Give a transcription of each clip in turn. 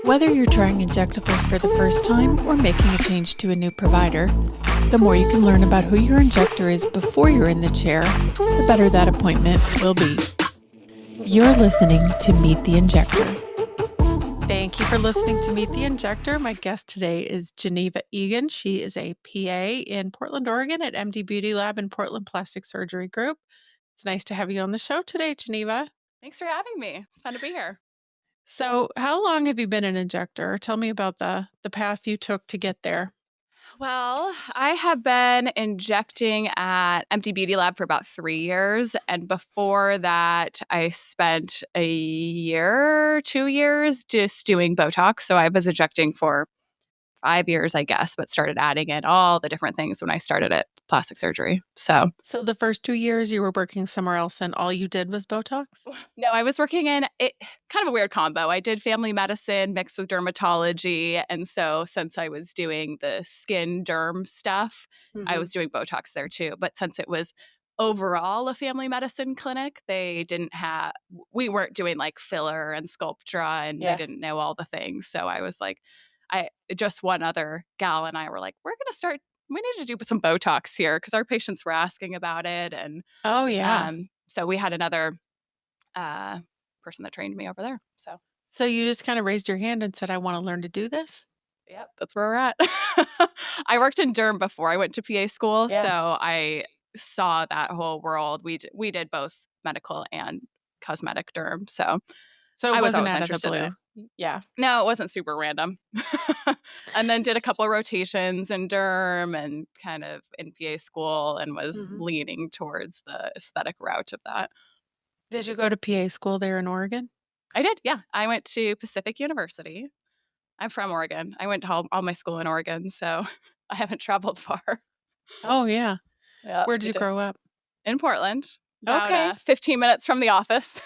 Whether you're trying injectables for the first time or making a change to a new provider, the more you can learn about who your injector is before you're in the chair, the better that appointment will be. You're listening to Meet the Injector. Thank you for listening to Meet the Injector. My guest today is Geneva Eagon. She is a PA in Portland, Oregon at MD Beauty Lab and Portland Plastic Surgery Group. It's nice to have you on the show today, Geneva. Thanks for having me. It's fun to be here. So how long have you been an injector? Tell me about the path you took to get there. Well, I have been injecting at MD Beauty Lab for about 3 years. And before that, I spent a year, 2 years just doing Botox. So I was injecting for 5 years, I guess, but started adding in all the different things when I started at plastic surgery. So the first 2 years you were working somewhere else and all you did was Botox? no, I was working in it, kind of a weird combo. I did family medicine mixed with dermatology. And so since I was doing the skin derm stuff, I was doing Botox there too. But since it was overall a family medicine clinic, we weren't doing like filler and Sculptra and they didn't know all the things. So I was like, just one other gal and I were like, we need to do some Botox here because our patients were asking about it. And so we had another person that trained me over there. So you just kind of raised your hand and said, I want to learn to do this? Yep, that's where we're at. I worked in derm before. I went to PA school, so I saw that whole world. We did both medical and cosmetic derm. So it wasn't out of the blue. Yeah. No, it wasn't super random. And then did a couple of rotations in derm and kind of in PA school and was leaning towards the aesthetic route of that. Did you go to PA school there in Oregon? I did, yeah. I went to Pacific University. I'm from Oregon. I went to all my school in Oregon, so I haven't traveled far. Oh, yeah. Yeah. Where did you grow up? In Portland. About 15 minutes from the office.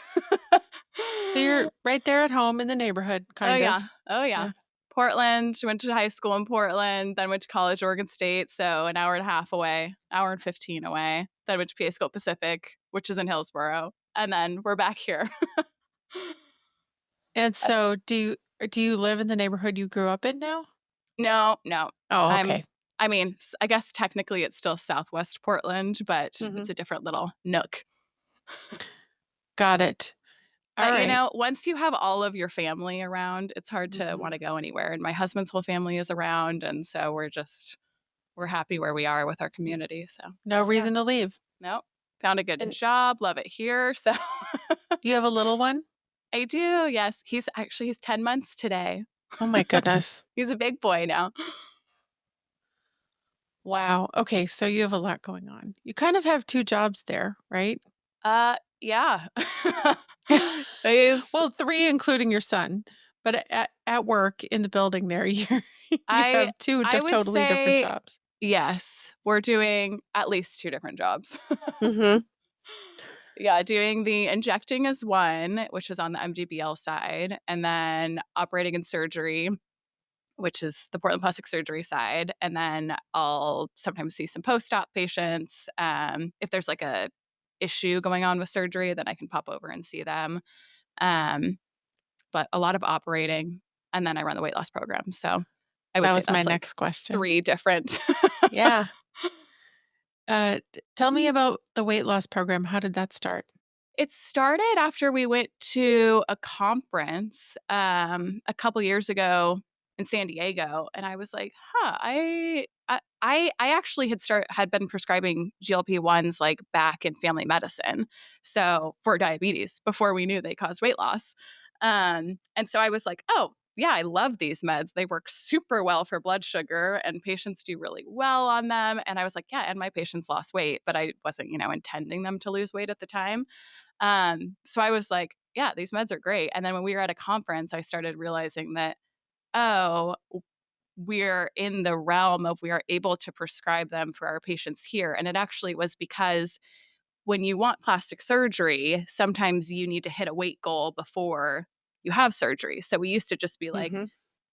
So you're right there at home in the neighborhood, kind of. Oh, yeah. Portland. Went to high school in Portland, then went to college, Oregon State, so an hour and a half away, hour and 15 away. Then went to PA School at Pacific, which is in Hillsboro, and then we're back here. And so do you live in the neighborhood you grew up in now? No. Oh, okay. I guess technically it's still Southwest Portland, but it's a different little nook. Got it. But, once you have all of your family around, it's hard to want to go anywhere. And my husband's whole family is around. And so we're happy wwhere we are with our community. So no reason to leave. No. Found a good job. Love it here. So do you have a little one? I do. Yes. He's 10 months today. Oh my goodness. He's a big boy now. Wow. Okay. So you have a lot going on. You kind of have 2 jobs there, right? Yeah. Well, 3 including your son, but at work in the building there, you have 2 totally different jobs. Yes, we're doing at least 2 different jobs. Yeah, doing the injecting is one, which is on the MDBL side, and then operating in surgery, which is the Portland Plastic Surgery side, and then I'll sometimes see some post-op patients. If there's like a issue going on with surgery, then I can pop over and see them. But a lot of operating, and then I run the weight loss program. So I would say that's my next question. 3 different. Yeah. Tell me about the weight loss program. How did that start? It started after we went to a conference a couple years ago in San Diego, and I was like, I actually had been prescribing GLP-1s like back in family medicine, so for diabetes before we knew they caused weight loss. And so I was like, oh yeah, I love these meds. They work super well for blood sugar and patients do really well on them. And I was like, yeah, and my patients lost weight, but I wasn't, intending them to lose weight at the time. So I was like, yeah, these meds are great. And then when we were at a conference, I started realizing that, we're in the realm of we are able to prescribe them for our patients here. And it actually was because when you want plastic surgery, sometimes you need to hit a weight goal before you have surgery. So we used to just be like,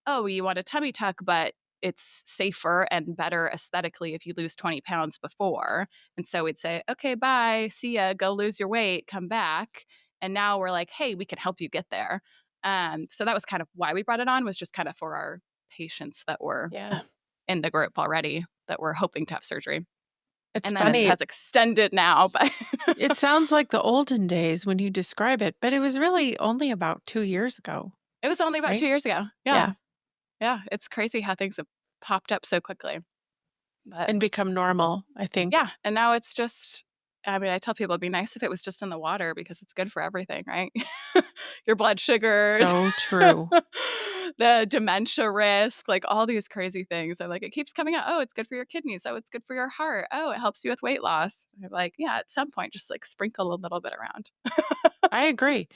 oh, you want a tummy tuck, but it's safer and better aesthetically if you lose 20 pounds before. And so we'd say, okay, bye, see ya, go lose your weight, come back. And now we're like, hey, we can help you get there. So that was kind of why we brought it on, was just kind of for our patients that were Yeah. in the group already that were hoping to have surgery. It's And then it funny. has extended now, but It sounds like the olden days when you describe it, but it was really only about 2 years ago, it was only about 2 right? years ago. Yeah. Yeah. Yeah. It's crazy how things have popped up so quickly. But And become normal, I think. yeah. And now it's just, I mean, I tell people it'd be nice if it was just in the water because it's good for everything, right? Your blood sugars, So true. the dementia risk, like all these crazy things. I'm like, it keeps coming out. Oh, it's good for your kidneys. Oh, it's good for your heart. Oh, it helps you with weight loss. I'm like, yeah, at some point, just like sprinkle a little bit around. I agree.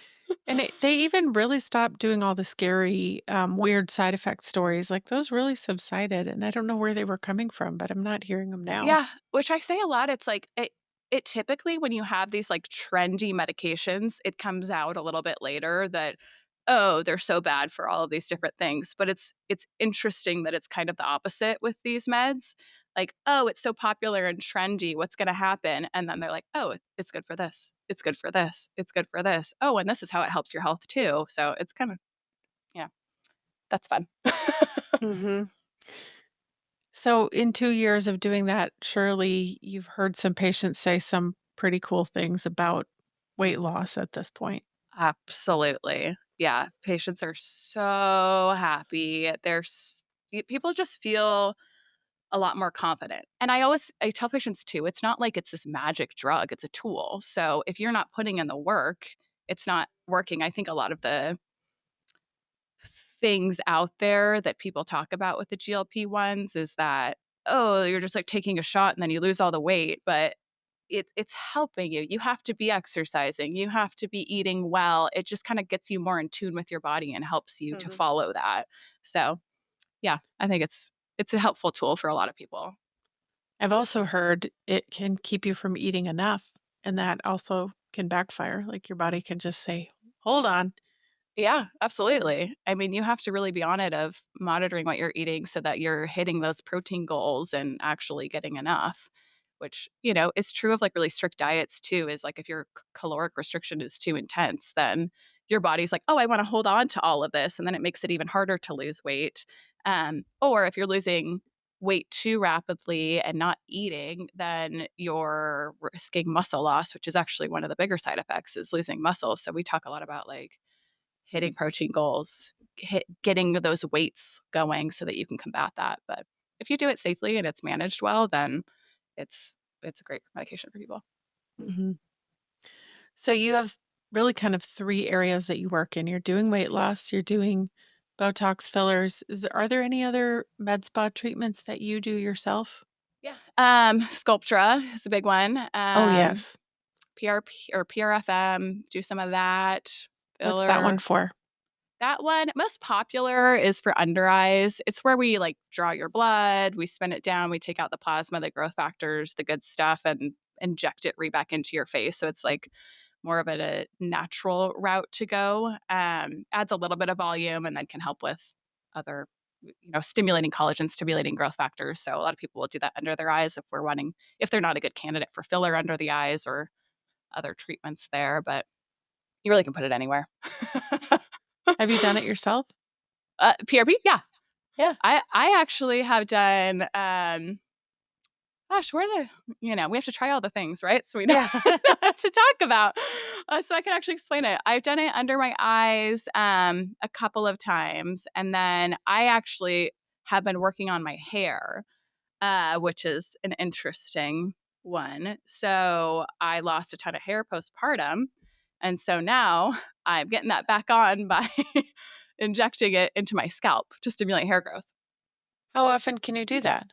And they even really stopped doing all the scary, weird side effect stories. Like those really subsided, and I don't know where they were coming from, but I'm not hearing them now. Yeah, which I say a lot. It's like it typically, when you have these like trendy medications, it comes out a little bit later that, oh, they're so bad for all of these different things. But it's interesting that it's kind of the opposite with these meds. Like, oh, it's so popular and trendy. What's going to happen? And then they're like, oh, it's good for this. It's good for this. It's good for this. Oh, and this is how it helps your health too. So it's kind of, yeah, that's fun. Mhm. So in 2 years of doing that, surely you've heard some patients say some pretty cool things about weight loss at this point. Absolutely. Yeah, patients are so happy. People just feel a lot more confident. And I tell patients too, it's not like it's this magic drug, it's a tool. So if you're not putting in the work, it's not working. I think a lot of the things out there that people talk about with the GLP-1s is that, oh, you're just like taking a shot and then you lose all the weight, but it's helping you. You have to be exercising. You have to be eating well. It just kind of gets you more in tune with your body and helps you to Mhm. follow that. So, yeah, I think it's a helpful tool for a lot of people. I've also heard it can keep you from eating enough, and that also can backfire. Like your body can just say, "Hold on." Yeah, absolutely. I mean, you have to really be on it of monitoring what you're eating so that you're hitting those protein goals and actually getting enough, which, is true of like really strict diets too, is like if your caloric restriction is too intense, then your body's like, oh, I want to hold on to all of this. And then it makes it even harder to lose weight. Or if you're losing weight too rapidly and not eating, then you're risking muscle loss, which is actually one of the bigger side effects is losing muscle. So we talk a lot about like hitting protein goals, getting those weights going so that you can combat that. But if you do it safely and it's managed well, then it's a great medication for people. Mhm. So you have really kind of 3 areas that you work in. You're doing weight loss, you're doing Botox fillers. Are there any other med spa treatments that you do yourself? Yeah. Sculptra is a big one. Oh, yes. PRP or PRFM, do some of that. What's that one Filler. for? That one, most popular is for under eyes. It's where we like draw your blood, we spin it down, we take out the plasma, the growth factors, the good stuff, and inject it right back into your face. So it's like more of a natural route to go. Adds a little bit of volume and then can help with other, stimulating collagen, stimulating growth factors. So a lot of people will do that under their eyes if they're not a good candidate for filler under the eyes or other treatments there. But you really can put it anywhere. Have you done it yourself? PRP, yeah. Yeah. I actually have done, gosh, we have to try all the things, right? So we know Yeah. what to talk about. So I can actually explain it. I've done it under my eyes a couple of times. And then I actually have been working on my hair, which is an interesting one. So I lost a ton of hair postpartum. And so now I'm getting that back on by injecting it into my scalp to stimulate hair growth. How often can you do that?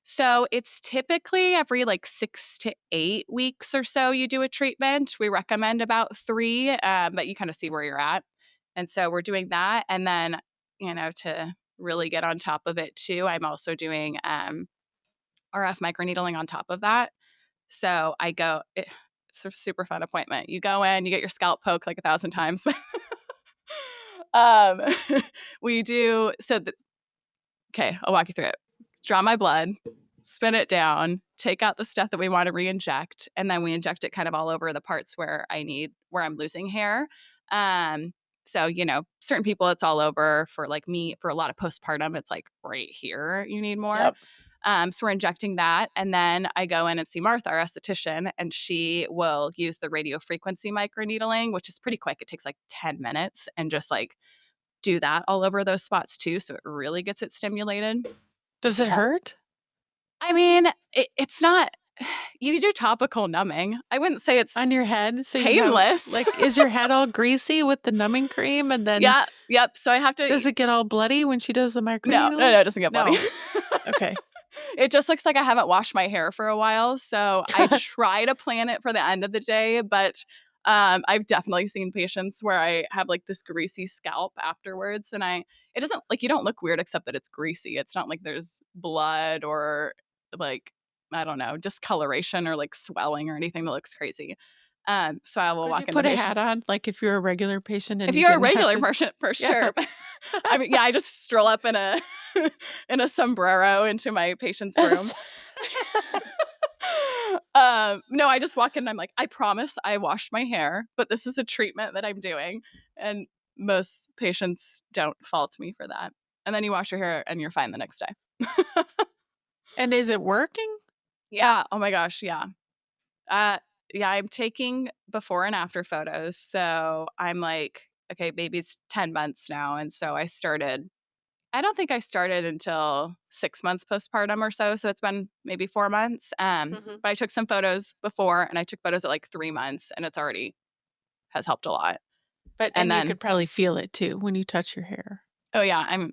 So it's typically every like 6 to 8 weeks or so you do a treatment. We recommend about 3, but you kind of see where you're at. And so we're doing that. And then, to really get on top of it too, I'm also doing RF microneedling on top of that. So it's a super fun appointment. You go in, you get your scalp poked like 1,000 times. um, we do, okay, I'll walk you through it. Draw my blood, spin it down, take out the stuff that we want to re-inject, and then we inject it kind of all over the parts where I'm losing hair. So, certain people it's all over. For like me, for a lot of postpartum, it's like right here you need more. Yep. So we're injecting that. And then I go in and see Martha, our esthetician, and she will use the radio frequency microneedling, which is pretty quick. It takes like 10 minutes, and just like do that all over those spots too. So it really gets it stimulated. Does it hurt? I mean, it's not, you do topical numbing. I wouldn't say it's on your head. So painless. You have, like, is your head all greasy with the numbing cream? And then yeah. Yep. So I have to. Does it get all bloody when she does the microneedling? No, it doesn't get bloody. Okay. It just looks like I haven't washed my hair for a while. So I try to plan it for the end of the day. But I've definitely seen patients where I have like this greasy scalp afterwards. And it doesn't, like, you don't look weird except that it's greasy. It's not like there's blood or like, I don't know, discoloration or like swelling or anything that looks crazy. So I will walk in. Put a hat on, like if you're a regular patient. And if you're a regular person, for sure. I mean, I just stroll up in a in a sombrero into my patient's room. No, I just walk in and I'm like, I promise I washed my hair, but this is a treatment that I'm doing. And most patients don't fault me for that. And then you wash your hair and you're fine the next day. And is it working? Yeah. Oh my gosh. Yeah. Yeah, I'm taking before and after photos. So I'm like, okay, baby's 10 months now. And so I don't think I started until 6 months postpartum or so. So it's been maybe 4 months. But I took some photos before, and I took photos at like 3 months, and it's already has helped a lot. And then you could probably feel it too when you touch your hair. Oh yeah,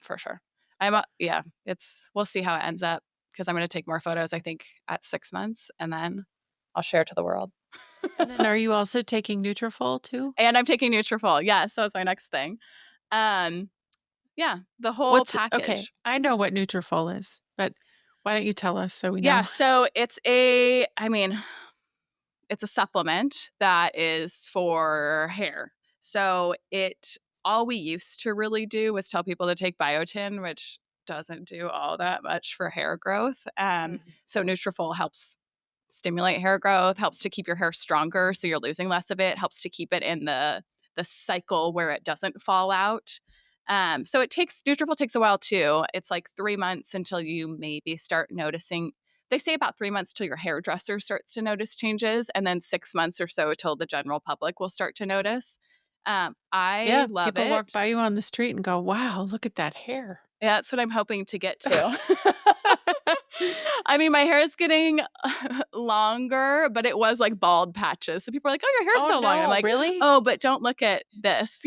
for sure. We'll see how it ends up, because I'm going to take more photos, I think, at 6 months, and then I'll share to the world. And then are you also taking Nutrafol too? And I'm taking Nutrafol. Yes, that was my next thing. Yeah, the whole package. Okay, I know what Nutrafol is, but why don't you tell us so we know? Yeah, so it's a supplement that is for hair. So all we used to really do was tell people to take biotin, which doesn't do all that much for hair growth. So Nutrafol helps stimulate hair growth, helps to keep your hair stronger so you're losing less of it, helps to keep it in the cycle where it doesn't fall out. So Nutrafol takes a while too. It's like 3 months until you maybe start noticing. They say about 3 months till your hairdresser starts to notice changes, and then 6 months or so till the general public will start to notice. I love it. People walk by you on the street and go, wow, look at that hair. Yeah, that's what I'm hoping to get to. I mean, my hair is getting longer, but it was like bald patches. So people are like, oh, your hair's so long. I'm like, really? Oh, but don't look at this.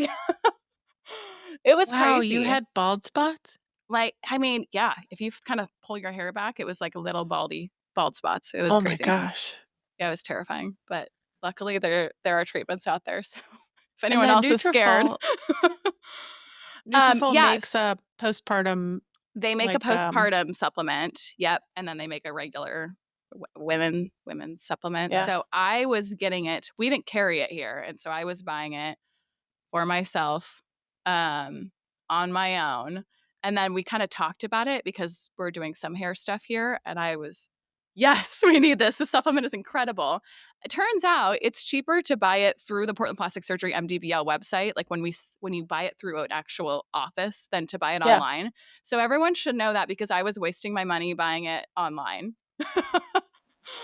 It was crazy. You had bald spots? Like, I mean, yeah, if you kind of pull your hair back, it was like little bald spots. It was crazy. Oh my gosh. Yeah, it was terrifying. But luckily there are treatments out there. So if anyone else is scared. Nutrafol makes a postpartum. They make a postpartum supplement. Yep. And then they make a regular women supplement. Yeah. So I was getting it. We didn't carry it here. And so I was buying it for myself on my own. And then we kind of talked about it because we're doing some hair stuff here. And I was, yes, we need this. This supplement is incredible. It turns out it's cheaper to buy it through the Portland Plastic Surgery MDBL website, like when you buy it through an actual office, than to buy it online. So everyone should know that, because I was wasting my money buying it online.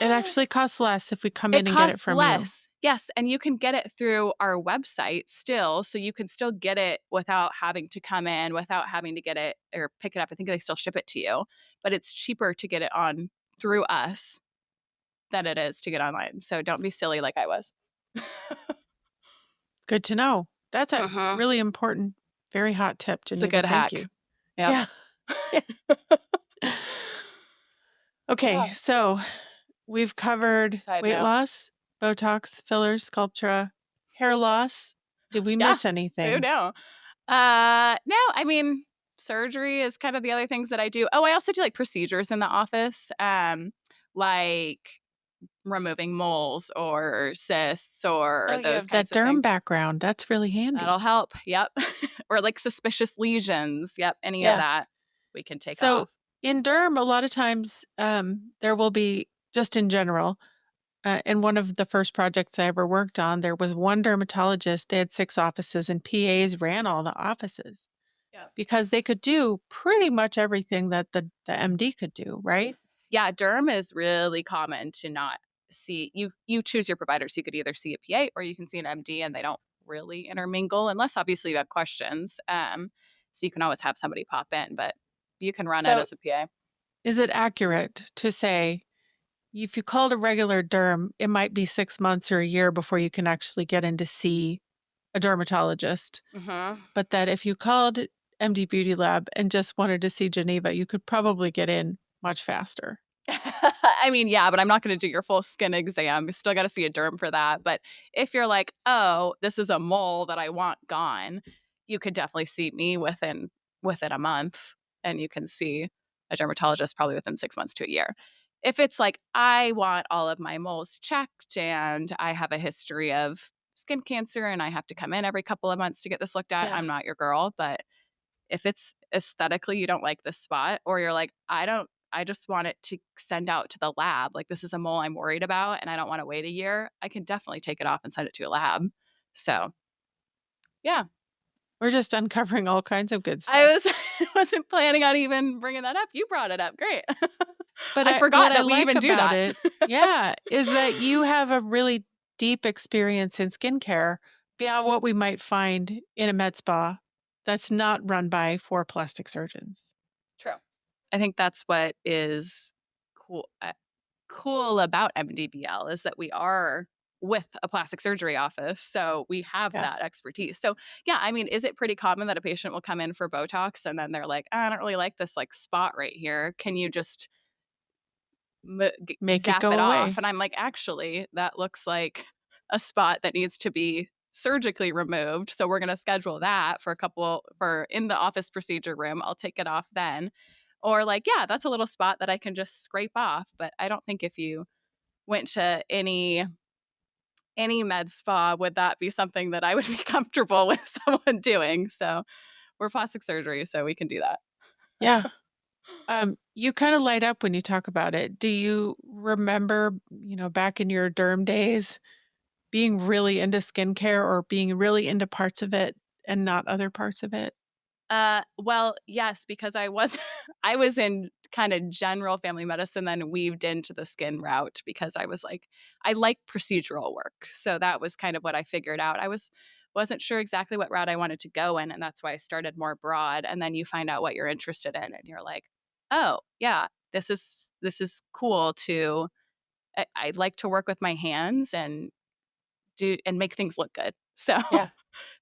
It actually costs less if we come in and get it from you. Yes, and you can get it through our website still, so you can still get it without having to come in, without having to get it or pick it up. I think they still ship it to you, but it's cheaper to get it on through us than it is to get online. So don't be silly like I was. Good to know. That's a really important, very hot tip, Geneva. It's a good hack. You. Yep. Yeah. Okay, so we've covered weight loss, Botox, fillers, Sculptra, hair loss. Did we miss anything? No. No, I mean, surgery is kind of the other things that I do. Oh, I also do like procedures in the office, like removing moles or cysts or those kinds of things. That derm background, that's really handy. That'll help. Yep. Or like suspicious lesions. Yep. Any of that we can take off. In derm, a lot of times there will be, just in general, In one of the first projects I ever worked on, there was one dermatologist. They had 6 offices, and PAs ran all the offices Yeah. because they could do pretty much everything that the MD could do, right? Yeah, derm is really common to not see. You choose your provider, so you could either see a PA or you can see an MD, and they don't really intermingle unless obviously you have questions. So you can always have somebody pop in, but you can run it So as a PA. is it accurate to say if you called a regular derm, it might be 6 months or a year before you can actually get in to see a dermatologist, Mm-hmm. but that if you called MD Beauty Lab and just wanted to see Geneva, you could probably get in much faster? I mean, yeah, but I'm not going to do your full skin exam. You still got to see a derm for that. But if you're like, oh, this is a mole that I want gone, you could definitely see me within a month, and you can see a dermatologist probably within 6 months to a year. If it's like I want all of my moles checked and I have a history of skin cancer and I have to come in every couple of months to get this looked at, Yeah. I'm not your girl. But if it's aesthetically you don't like this spot, or you're like, I just want it to send out to the lab, like this is a mole I'm worried about and I don't want to wait a year, I can definitely take it off and send it to a lab. So yeah. We're just uncovering all kinds of good I stuff. was wasn't planning on even bringing that up. You brought it up. Great. But I what forgot I that we like even do about that. it, yeah, is that you have a really deep experience in skincare beyond what we might find in a med spa that's not run by 4 plastic surgeons. True. I think that's what is cool. Cool about MDBL is that we are with a plastic surgery office. So we have Yeah. that expertise. So yeah, I mean, is it pretty common that a patient will come in for Botox and then they're like, I don't really like this like spot right here. Can you just Make it zap go it off? away. And I'm like, actually, that looks like a spot that needs to be surgically removed. So we're going to schedule that for in the office procedure room. I'll take it off then. Or like, yeah, that's a little spot that I can just scrape off. But I don't think if you went to any med spa, would that be something that I would be comfortable with someone doing? So we're plastic surgery, so we can do that. Yeah. You kinda light up when you talk about it. Do you remember, back in your derm days, being really into skincare or being really into parts of it and not other parts of it? Well, yes, because I was I was in kind of general family medicine, then weaved into the skin route because I was like, I like procedural work. So that was kind of what I figured out. Wasn't sure exactly what route I wanted to go in, and that's why I started more broad. And then you find out what you're interested in, and you're like, oh yeah, this is cool to I like to work with my hands and do and make things look good. So Yeah.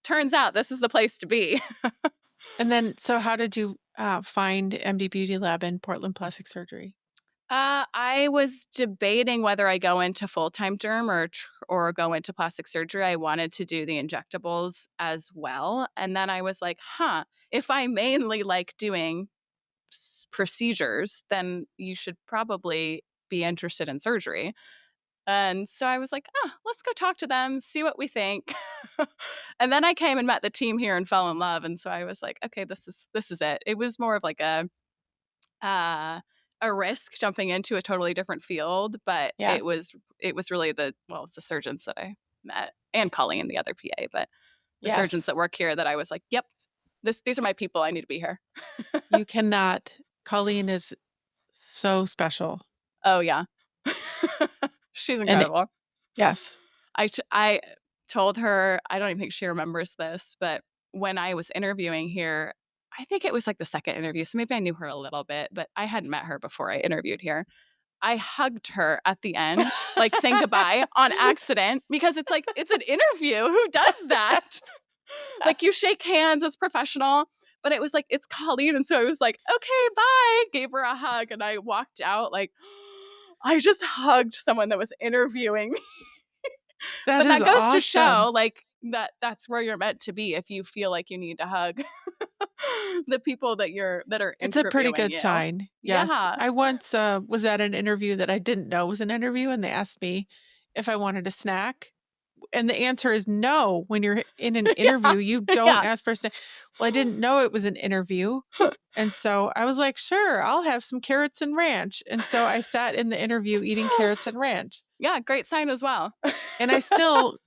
turns out this is the place to be. And then so how did you, find MD Beauty Lab in Portland Plastic Surgery? I was debating whether I go into full-time derm or go into plastic surgery. I wanted to do the injectables as well, and then I was like, "Huh, if I mainly like doing procedures, then you should probably be interested in surgery." And so I was like, "Oh, let's go talk to them, see what we think." And then I came and met the team here and fell in love, and so I was like, "Okay, this is it." It was more of like uh, a risk jumping into a totally different field, but Yeah. it was really it's the surgeons that I met and Colleen, the other PA, but the Yes. surgeons that work here that I was like, yep, these are my people. I need to be here. You cannot. Colleen is so special. Oh yeah, she's And incredible. yes. I told her, I don't even think she remembers this, but when I was interviewing here, I think it was like the second interview, so maybe I knew her a little bit, but I hadn't met her before I interviewed here. I hugged her at the end, like saying goodbye on accident because it's like, it's an interview. Who does that? Like you shake hands, it's professional. But it was like, it's Colleen. And so I was like, okay, bye. Gave her a hug. And I walked out like, I just hugged someone that was interviewing me. That But is that goes to awesome. show like that's where you're meant to be if you feel like you need to hug the people that are It's a pretty interviewing good you. sign. Yes. Yeah. I once, was at an interview that I didn't know was an interview, and they asked me if I wanted a snack, and the answer is no. When you're in an Yeah. interview, you don't Yeah. ask for a snack. Well, I didn't know it was an interview, and so I was like, "Sure, I'll have some carrots and ranch," and so I sat in the interview eating carrots and ranch. Yeah, great sign as well. And I still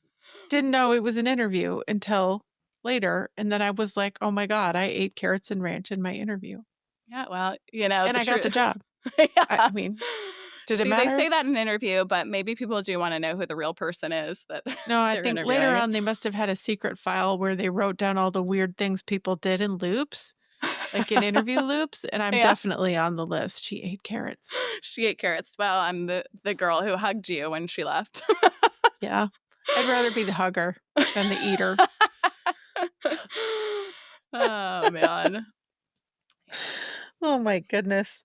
didn't know it was an interview until later. And then I was like, oh my God, I ate carrots and ranch in my interview. Yeah, well, And the I got the truth. job. I Yeah. mean, did it See, they matter? say that in an interview, but maybe people do wanna know who the real person is that No, I they're think later interviewing. on they must have had a secret file where they wrote down all the weird things people did in loops, like in interview loops. And I'm Yeah. definitely on the list. She ate carrots. She ate carrots. Well, I'm the girl who hugged you when she left. Yeah. I'd rather be the hugger than the eater. Oh, man. Oh my goodness.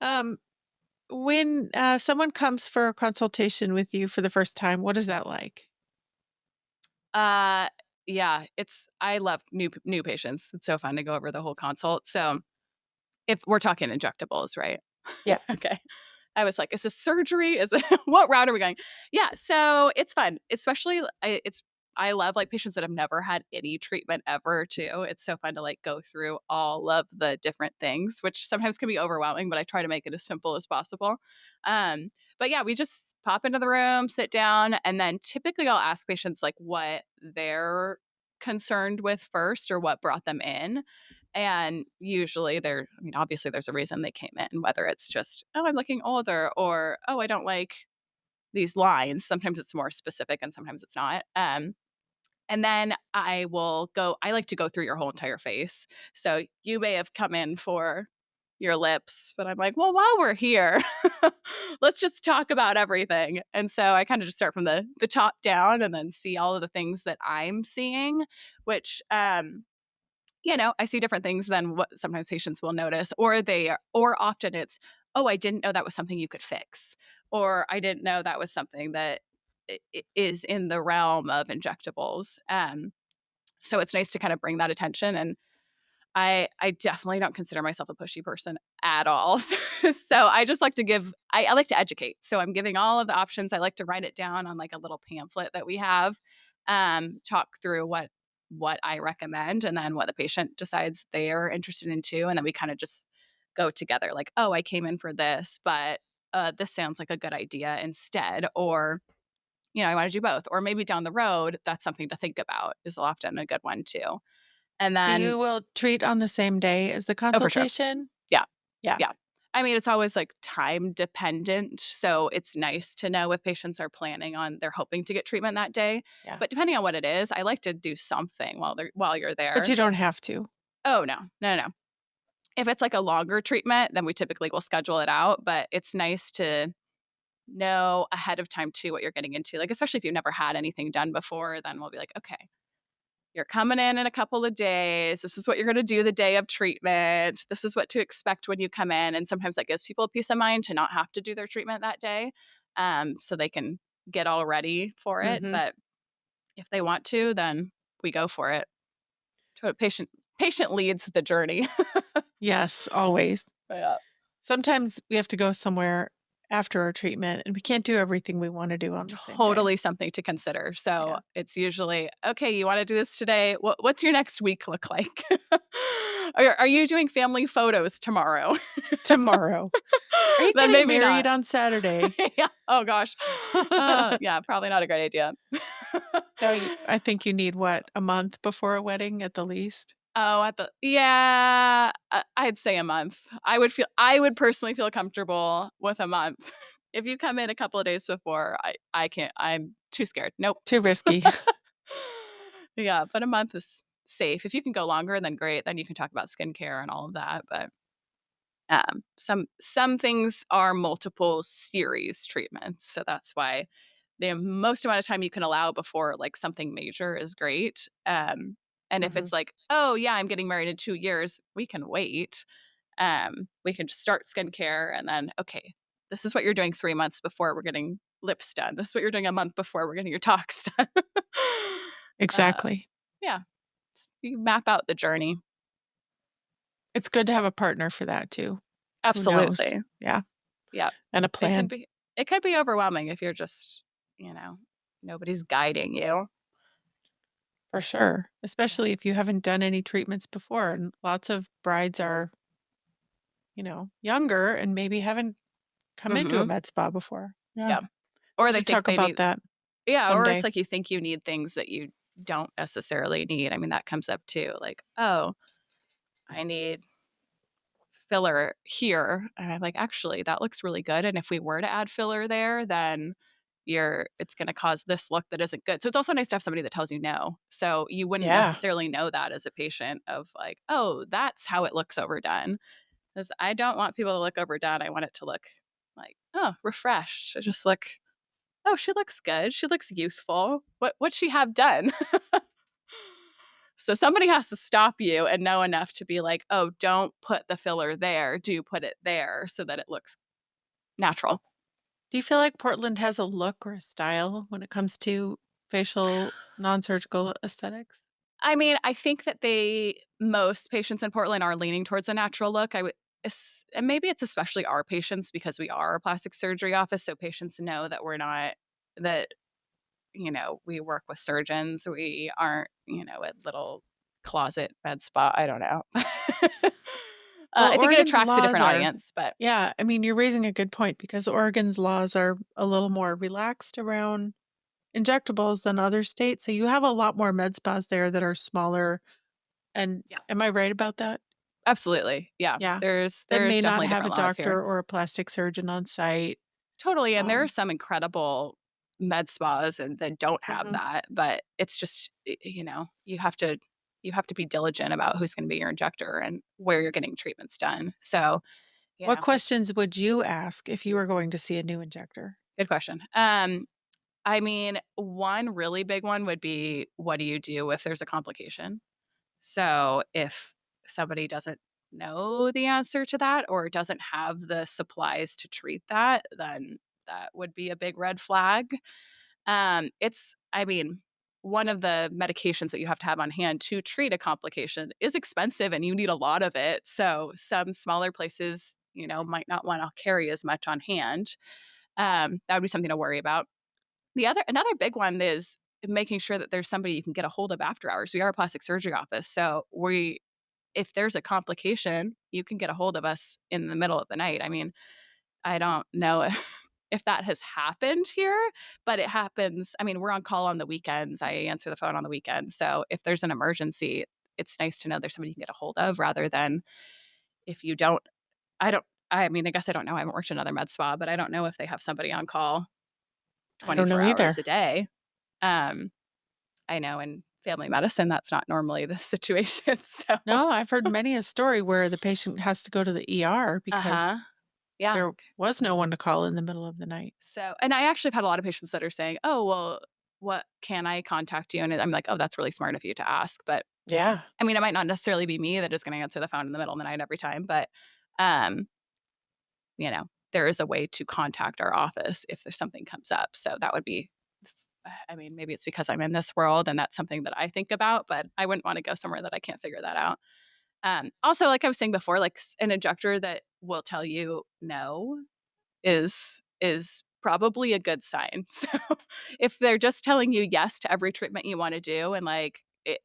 Um, when someone comes for a consultation with you for the first time, what is that like? Uh, yeah, I love new patients. It's so fun to go over the whole consult. So, if we're talking injectables, right? Yeah. Okay. I was like, "Is this surgery? Is it what route are we going?" Yeah, so it's fun, especially I love, like, patients that have never had any treatment ever too. It's so fun to, like, go through all of the different things, which sometimes can be overwhelming, but I try to make it as simple as possible. But yeah, we just pop into the room, sit down, and then typically I'll ask patients, like, what they're concerned with first or what brought them in. And usually I mean, obviously there's a reason they came in, whether it's just, oh, I'm looking older or, oh, I don't like these lines. Sometimes it's more specific and sometimes it's not. And then I like to go through your whole entire face. So you may have come in for your lips, but I'm like, well, while we're here, let's just talk about everything. And so I kind of just start from the top down and then see all of the things that I'm seeing, which I see different things than what sometimes patients will notice, or often it's, oh, I didn't know that was something you could fix, or I didn't know that was something that is in the realm of injectables. So it's nice to kind of bring that attention. And I definitely don't consider myself a pushy person at all. So I just like to I like to educate. So I'm giving all of the options. I like to write it down on like a little pamphlet that we have, talk through what I recommend and then what the patient decides they are interested in too. And then we kind of just go together like, oh, I came in for this, but this sounds like a good idea instead. Or, I want to do both. Or maybe down the road, that's something to think about is often a good one too. And Do then, you will treat on the same day as the oh, for sure. consultation? Yeah. Yeah. Yeah. I mean, it's always like time dependent. So it's nice to know if patients are they're hoping to get treatment that day. Yeah. But depending on what it is, I like to do something while you're But there. you don't have to. Oh, no. No, no. If it's like a longer treatment, then we typically will schedule it out. But it's nice to know ahead of time too what you're getting into. Like, especially if you've never had anything done before, then we'll be like, okay, you're coming in a couple of days. This is what you're going to do the day of treatment. This is what to expect when you come in. And sometimes that gives people peace of mind to not have to do their treatment that day, so they can get all ready for it. Mhm. But if they want to, then we go for it. Patient leads the journey. Yes, always. Yeah. Sometimes we have to go somewhere after our treatment, and we can't do everything we wanna do on the same day. Totally something to consider. So Yeah. it's usually, okay, you want to do this today? What's your next week look like? Are you doing family photos tomorrow? Tomorrow. Are you Then getting maybe married not. on Saturday? Yeah. Oh gosh. Yeah, probably not a great idea. No, I think you need, what, a month before a wedding at the least? Oh, yeah, I'd say a month. I would personally feel comfortable with a month. If you come in a couple of days before, I can't. I'm too scared. Nope. Too risky. Yeah, but a month is safe. If you can go longer, then great. Then you can talk about skincare and all of that. But some things are multiple series treatments, so that's why the most amount of time you can allow before like something major is great. And if Mhm. it's like, oh yeah, I'm getting married in 2 years, we can wait. We can just start skincare and then okay, this is what you're doing 3 months before we're getting lips done. This is what you're doing a month before we're getting your tox done. uh, Exactly. yeah, you map out the journey. It's good to have a partner for that too, who knows. Absolutely. Yeah, Yeah. and a It can plan. be it could be overwhelming if you're just, you know, nobody's guiding you. For sure, Yeah. especially if you haven't done any treatments before, and lots of brides are, younger and maybe haven't come into a Mhm. med spa before. Yeah. Yeah. Or We they should think talk they about need, that yeah, or it's someday. like you think you need things that you don't necessarily need. I mean, that comes up too. Like, oh, I need filler here. And I'm like, actually, that looks really good. And if we were to add filler there, then it's going to cause this look that isn't good. So it's also nice to have somebody that tells you no. So you wouldn't Yeah. necessarily know that as a patient of like, oh, that's how it looks overdone. Because I don't want people to look overdone. I want it to look like, oh, refreshed. I just look, oh, she looks good. She looks youthful. What'd she have done? So somebody has to stop you and know enough to be like, oh, don't put the filler there. Do put it there so that it looks natural. Do you feel like Portland has a look or a style when it comes to facial non-surgical aesthetics? I mean, I think that most patients in Portland are leaning towards a natural look. And maybe it's especially our patients because we are a plastic surgery office. So patients know that we're not, that, we work with surgeons. We aren't, a little closet med spa. I don't know. Well, I think it Oregon's attracts a laws different are, audience, but yeah, I mean, you're raising a good point because Oregon's laws are a little more relaxed around injectables than other states. So you have a lot more med spas there that are smaller. And yeah, am I right about that? absolutely. Yeah. Yeah. That There's may not definitely have a different laws doctor here. or a plastic surgeon on site. Totally. And there are Um, some incredible med spas and that don't have mhm. that, but it's just, you have to be diligent about who's going to be your injector and where you're getting treatments done. So, What it's questions would you ask if you were going to see a new injector? good question. I mean, one really big one would be, what do you do if there's a complication? So if somebody doesn't know the answer to that or doesn't have the supplies to treat that, then that would be a big red flag. I mean, one of the medications that you have to have on hand to treat a complication is expensive and you need a lot of it. So some smaller places, might not want to carry as much on hand. That would be something to worry about. Another big one is making sure that there's somebody you can get a hold of after hours. We are a plastic surgery office, so if there's a complication, you can get a hold of us in the middle of the night. I mean, I don't know if that has happened here, but it happens. I mean, we're on call on the weekends. I answer the phone on the weekends. So if there's an emergency, it's nice to know there's somebody you can get a hold of rather than if you don't. I mean, I guess I don't know. I haven't worked in another med spa, but I don't know if they have somebody on call I don't 24 know hours either. a day. Um, I know in family medicine, that's not normally the situation. So, No, I've heard many a story where the patient has to go to the ER uh huh. because Yeah. there was no one to call in the middle of the night. So, and I actually have had a lot of patients that are saying, "Oh, well, what can I contact you?" And I'm like, "Oh, that's really smart of you to ask." But Yeah. I mean, it might not necessarily be me that is going to answer the phone in the middle of the night every time, but um, there is a way to contact our office if there's something comes up. So that would be, I mean, maybe it's because I'm in this world and that's something that I think about, but I wouldn't want to go somewhere that I can't figure that out. Also, like I was saying before, like an injector that will tell you no is probably a good sign. So if they're just telling you yes to every treatment you want to do and like it,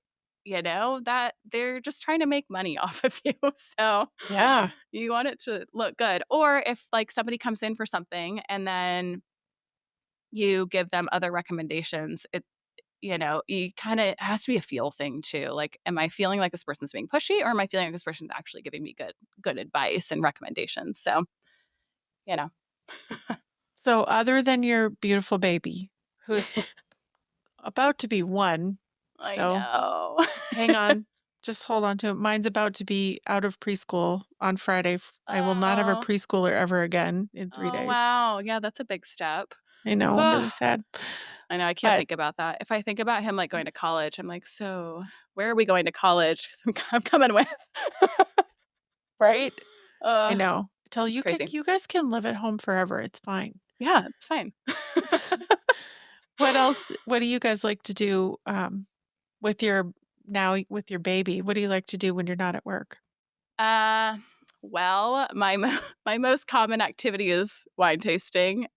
that they're just trying to make money off of you. So Yeah. you want it to look good. Or if like somebody comes in for something and then you give them other recommendations, you kind of it has to be a feel thing too. Like, am I feeling like this person's being pushy or am I feeling like this person's actually giving me good advice and recommendations? So, you know. So other than your beautiful baby, who's about to be 1, I so know. hang on, just hold on to it. Mine's about to be out of preschool on Friday. I will not have a Oh. preschooler ever again in 3 Oh, days. wow. Yeah, that's a big step. I know, I'm Ugh. really sad. I know, I can't But think about that. If I think about him, like, going to college, I'm like, "So, where are we going to college? 'Cause I'm coming with." right? I Ugh, know. Tell it's crazy. you guys can live at home forever. It's fine. Yeah, it's fine. What do you guys like to do, with with your baby? What do you like to do when you're not at work? Uh, well, my most common activity is wine tasting.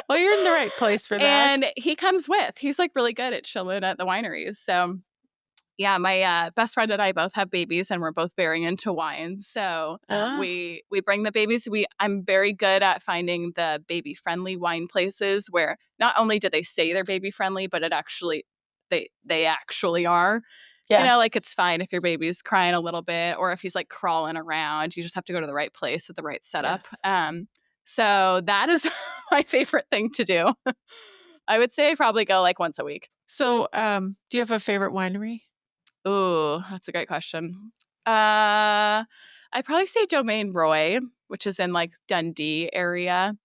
Well, you're in the right place for that. And he comes with. He's, like, really good at chilling at the wineries, so Yeah, my best friend and I both have babies, and we're both very into wine. So we bring the babies. I'm very good at finding the baby friendly wine places where not only do they say they're baby friendly, but they actually are. Yeah. You know, like it's fine if your baby's crying a little bit or if he's like crawling around. You just have to go to the right place with the right setup. Yeah. So that is my favorite thing to do. I would say I probably go like once a week. So, do you have a favorite winery? Ooh, that's a great question. I'd probably say Domaine Roy, which is in like Dundee area.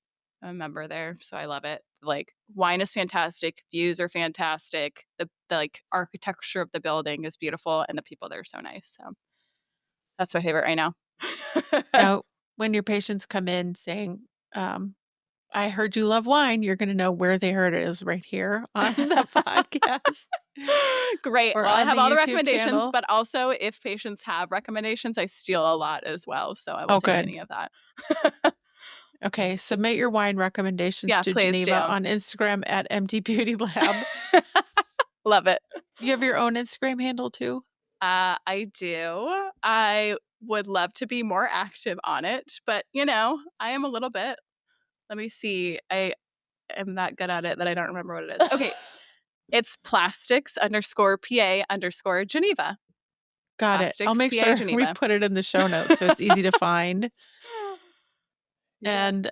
I'm a member there, so I love it. Like wine is fantastic, views are fantastic. The like architecture of the building is beautiful, and the people there are so nice. So that's my favorite right now. Now, when your patients come in saying, I heard you love wine, you're going to know where they heard it is right here on the podcast. Great. Or Well, I on have the all the YouTube recommendations, channel. but also if patients have recommendations, I steal a lot as well. So I will take good. any of that. Okay, submit your wine recommendations Yeah, to please Geneva do. on Instagram at MD Beauty Lab. Love it. You have your own Instagram handle too? I do. I would love to be more active on it, but you know, I am a little bit. Let me see. I am that good at it that I don't remember what it is. Okay. It's plastics_PA_Geneva. Got it. I'll Plastics make PA sure we Geneva. put it in the show notes so it's easy to find. And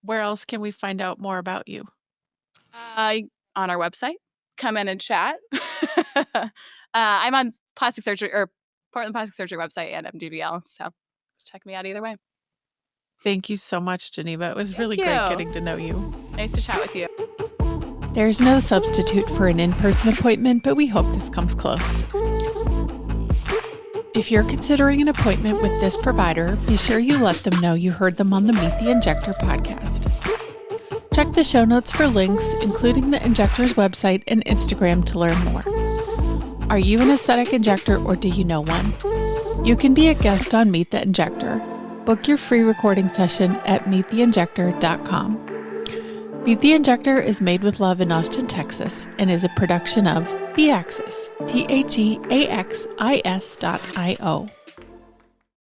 where else can we find out more about you? On our website. Come in and chat. I'm on plastic surgery or Portland Plastic Surgery website and MDBL. So check me out either way. Thank you so much, Geneva. It was really great getting to know you. Nice to chat with you. There's no substitute for an in-person appointment, but we hope this comes close. If you're considering an appointment with this provider, be sure you let them know you heard them on the Meet the Injector podcast. Check the show notes for links, including the Injector's website and Instagram to learn more. Are you an aesthetic injector or do you know one? You can be a guest on Meet the Injector. Book your free recording session at meettheinjector.com. Meet the Injector is made with love in Austin, Texas, and is a production of Theaxis, TheAxis.io.